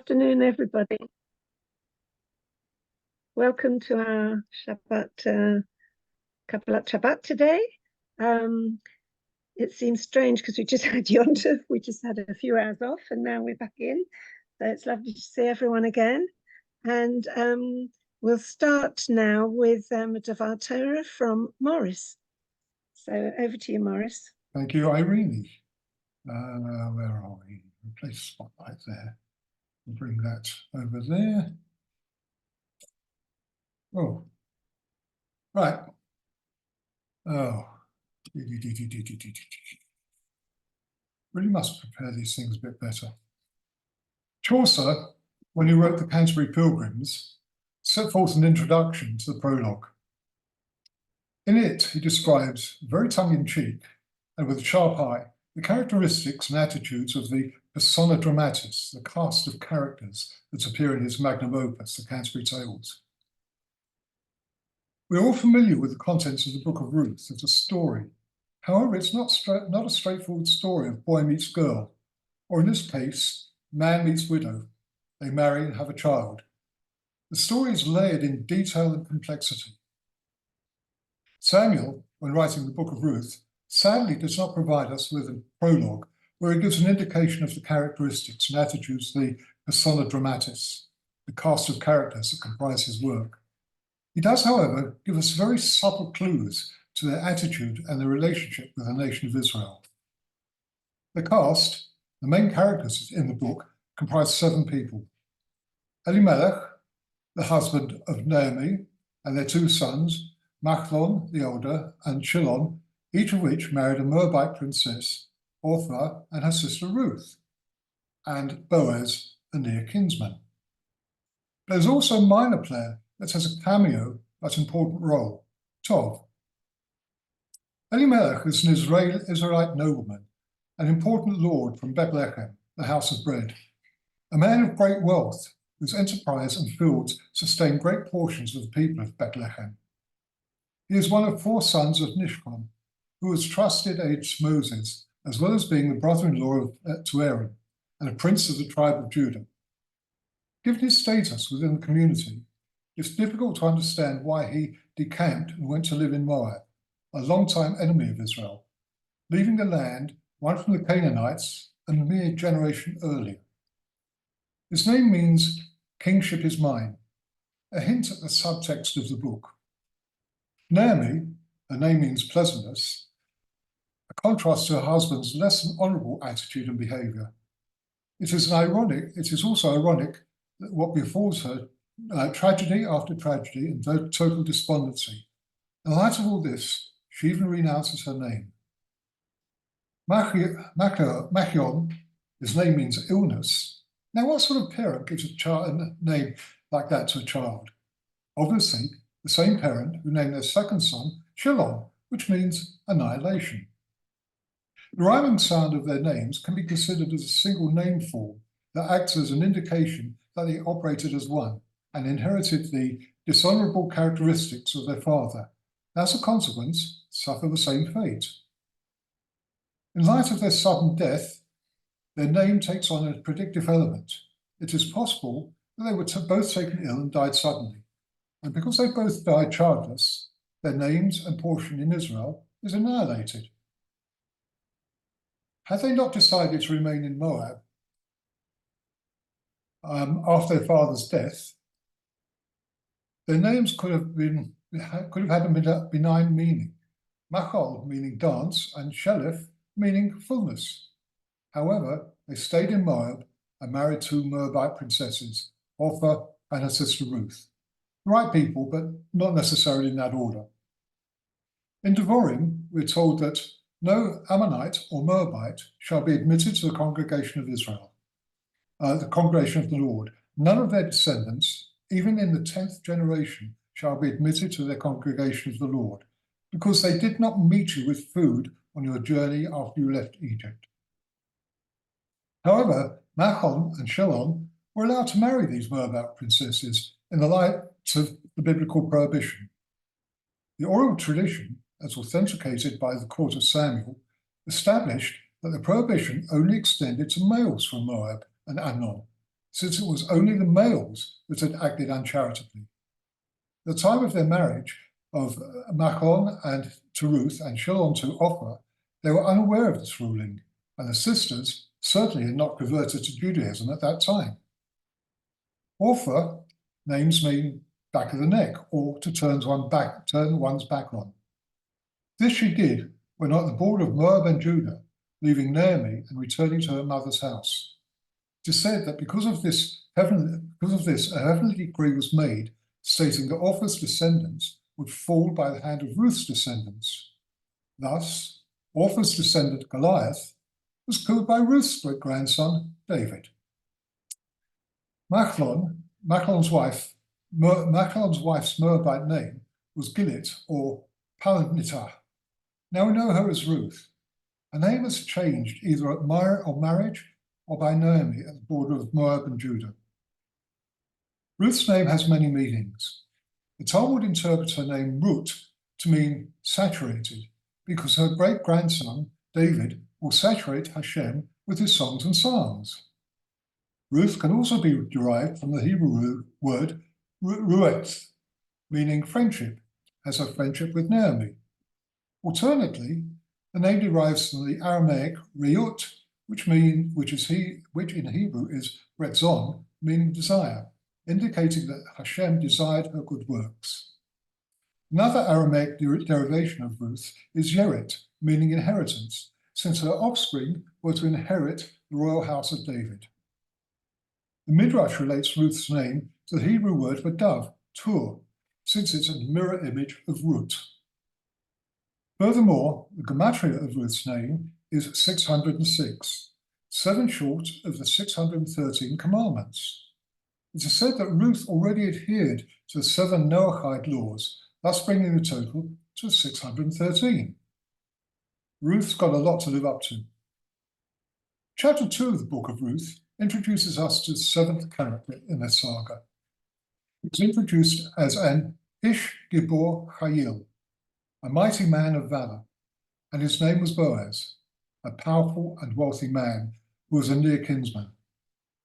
Afternoon, everybody. Welcome to our Shabbat, Kabbalat Shabbat today. It seems strange because we just had Yontif, we just had a few hours off, and now we're back in. So it's lovely to see everyone again. And we'll start now with a Davar Torah from Morris. So over to you, Morris. Thank you, Irene. Where are we? Replace spotlight there. We'll bring that over there. Oh, right. Oh, really must prepare these things a bit better. Chaucer, when he wrote the Canterbury Pilgrims, set forth an introduction to the prologue. In it, he describes, very tongue-in-cheek and with a sharp eye, the characteristics and attitudes of the persona dramatis, the cast of characters that appear in his magnum opus, the Canterbury Tales. We're all familiar with the contents of the Book of Ruth as a story. However, it's not a straightforward story of boy meets girl, or in this case, man meets widow. They marry and have a child. The story is layered in detail and complexity. Samuel, when writing the Book of Ruth, sadly does not provide us with a prologue where he gives an indication of the characteristics and attitudes of the persona dramatis, the cast of characters that comprise his work. He does, however, give us very subtle clues to their attitude and their relationship with the nation of Israel. The cast, the main characters in the book, comprise 7 people. Elimelech, the husband of Naomi, and their 2 sons, Machlon, the elder, and Chilon, each of which married a Moabite princess, Orpah, and her sister Ruth, and Boaz, a near kinsman. There's also a minor player that has a cameo but important role, Tov. Elimelech is an Israelite nobleman, an important lord from Bethlehem, the house of bread, a man of great wealth whose enterprise and fields sustain great portions of the people of Bethlehem. He is one of 4 sons of Nishkon, who was trusted aged Moses, as well as being the brother-in-law to Aaron, and a prince of the tribe of Judah. Given his status within the community, it's difficult to understand why he decamped and went to live in Moab, a long-time enemy of Israel, leaving the land won from the Canaanites a mere generation earlier. His name means kingship is mine, a hint at the subtext of the book. Naomi, her name means pleasantness, a contrast to her husband's less than honourable attitude and behaviour. It is also ironic that what befalls her, tragedy after tragedy and total despondency. In light of all this, she even renounces her name. Machion, his name means illness. Now, what sort of parent gives a name like that to a child? Obviously, the same parent who named their second son Chilon, which means annihilation. The rhyming sound of their names can be considered as a single name form that acts as an indication that they operated as one and inherited the dishonourable characteristics of their father. As a consequence, suffer the same fate. In light of their sudden death, their name takes on a predictive element. It is possible that they were both taken ill and died suddenly. And because they both died childless, their names and portion in Israel is annihilated. Had they not decided to remain in Moab after their father's death, their names could have had a benign meaning. Machal meaning dance and Shelef meaning fullness. However, they stayed in Moab and married 2 Moabite princesses, Orpah and her sister Ruth. The right people, but not necessarily in that order. In Devarim, we're told that no Ammonite or Moabite shall be admitted to the congregation of Israel, the congregation of the Lord. None of their descendants, even in the 10th generation, shall be admitted to the congregation of the Lord, because they did not meet you with food on your journey after you left Egypt. However, Machon and Shelon were allowed to marry these Moabite princesses in the light of the biblical prohibition. The oral tradition, as authenticated by the court of Samuel, established that the prohibition only extended to males from Moab and Ammon, since it was only the males that had acted uncharitably. At the time of their marriage of Machlon and to Ruth and Shilon to Ophrah, they were unaware of this ruling, and the sisters certainly had not converted to Judaism at that time. Ophrah names mean back of the neck, or to turn one's back on. This she did when at the border of Moab and Judah, leaving Naomi and returning to her mother's house. It is said that because of this, a heavenly decree was made, stating that Ophrah's descendants would fall by the hand of Ruth's descendants. Thus, Ophrah's descendant Goliath was killed by Ruth's great-grandson David. Machlon's wife's Moabite name was Gilit or Palanitah. Now we know her as Ruth. Her name is changed either at marriage or by Naomi at the border of Moab and Judah. Ruth's name has many meanings. The Talmud interprets her name Ruth to mean saturated, because her great-grandson, David, will saturate Hashem with his songs and psalms. Ruth can also be derived from the Hebrew word rueth, meaning friendship, as her friendship with Naomi. Alternately, the name derives from the Aramaic reut, which in Hebrew is retzon, meaning desire, indicating that Hashem desired her good works. Another Aramaic derivation of Ruth is yeret, meaning inheritance, since her offspring were to inherit the royal house of David. The Midrash relates Ruth's name to the Hebrew word for dove, tur, since it's a mirror image of Ruth. Furthermore, the gematria of Ruth's name is 606, 7 short of the 613 commandments. It is said that Ruth already adhered to the 7 Noahide laws, thus bringing the total to 613. Ruth's got a lot to live up to. Chapter 2 of the book of Ruth introduces us to the 7th character in the saga. It's introduced as an Ish Gibor Chayil, a mighty man of valor, and his name was Boaz, a powerful and wealthy man who was a near kinsman.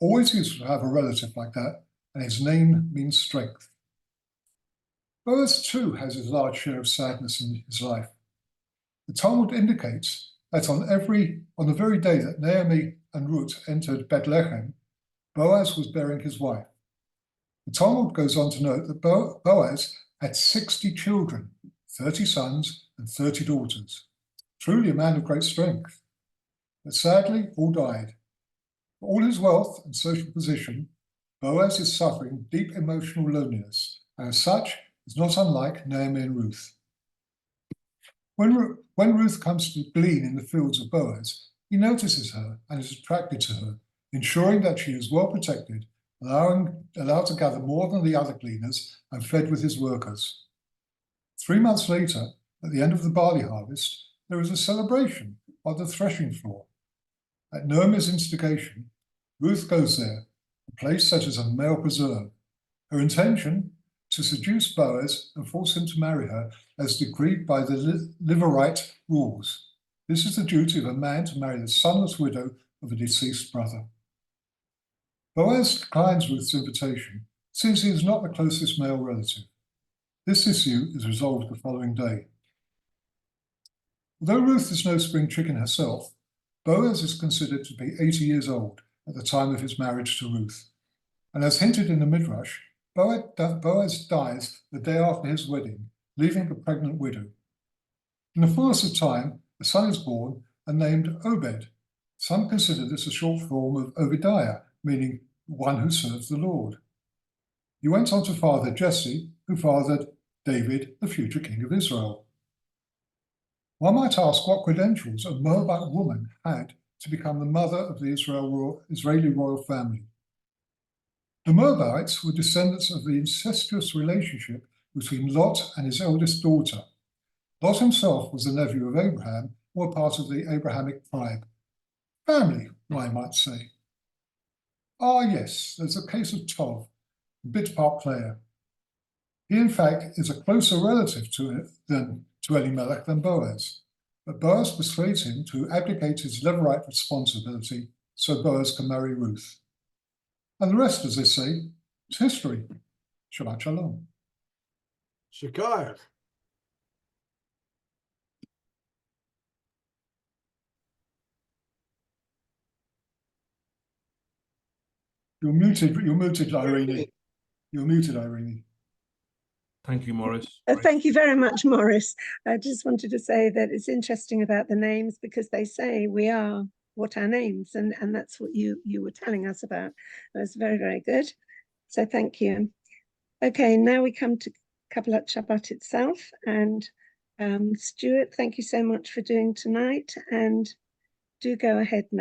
Always used to have a relative like that, and his name means strength. Boaz too has his large share of sadness in his life. The Talmud indicates that on the very day that Naomi and Ruth entered Bethlehem, Boaz was bearing his wife. The Talmud goes on to note that Boaz had 60 children, 30 sons and 30 daughters. Truly a man of great strength. But sadly, all died. For all his wealth and social position, Boaz is suffering deep emotional loneliness, and as such is not unlike Naomi and Ruth. When Ruth comes to glean in the fields of Boaz, he notices her and is attracted to her, ensuring that she is well protected, allowed to gather more than the other gleaners and fed with his workers. 3 months later, at the end of the barley harvest, there is a celebration on the threshing floor. At Naomi's instigation, Ruth goes there, a place such as a male preserve. Her intention, to seduce Boaz and force him to marry her as decreed by the Levirate rules. This is the duty of a man to marry the sonless widow of a deceased brother. Boaz declines Ruth's invitation, since he is not the closest male relative. This issue is resolved the following day. Although Ruth is no spring chicken herself, Boaz is considered to be 80 years old at the time of his marriage to Ruth. And as hinted in the Midrash, Boaz dies the day after his wedding, leaving a pregnant widow. In the fullness of time, a son is born and named Obed. Some consider this a short form of Obadiah, meaning one who serves the Lord. He went on to father Jesse, who fathered David, the future king of Israel. One might ask what credentials a Moabite woman had to become the mother of the Israeli royal family. The Moabites were descendants of the incestuous relationship between Lot and his eldest daughter. Lot himself was the nephew of Abraham, or part of the Abrahamic tribe. Family, one might say. Ah, yes, there's a case of Tov, a bit part player. He, in fact, is a closer relative to Elimelech than Boaz, but Boaz persuades him to abdicate his Levirate responsibility so Boaz can marry Ruth. And the rest, as they say, is history. Shabbat Shalom. Shikar. You're muted, Irene. You're muted, Irene. Thank you, Morris. Thank you very much, Morris. I just wanted to say that it's interesting about the names because they say we are what our names, and that's what you were telling us about. That's very, very good. So thank you. Okay, now we come to Kabbalat Shabbat itself. And Stuart, thank you so much for doing tonight. And do go ahead now.